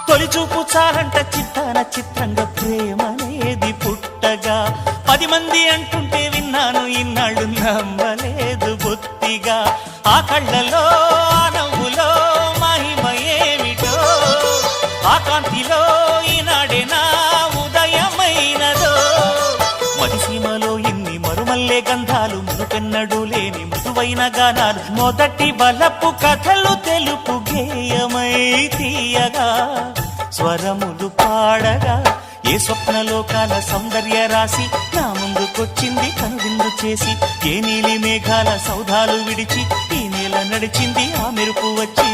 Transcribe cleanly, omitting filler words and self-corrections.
తొలిచూపు చాలంట చిత్తాన చిత్రంగా ప్రేమనేది పుట్టగా 10 మంది అంటుంటే విన్నాను ఇన్నాళ్ళు నమ్మలేదు బొత్తిగా ఆ కళ్ళలో ఆ నవ్వులో మహిమ ఏమిటో ఆ కాంతిలో ఈనాడే నా ఉదయమైనదో మదిసీమలో ఇన్ని మరుమల్లే గంధాలు మునుపెన్నడూ లేని మృదువైన గానాలు మొదటి బలపు కథలు తెలుపు గేయమై తీయగా స్వరములు పాడగా ఏ స్వప్నలోకాల సౌందర్య రాశి నా ముందుకొచ్చింది కనువిందు చేసి ఏ నీలి మేఘాల సౌధాలు విడిచి ఈ నేల నడిచింది ఆ మెరుపు వచ్చి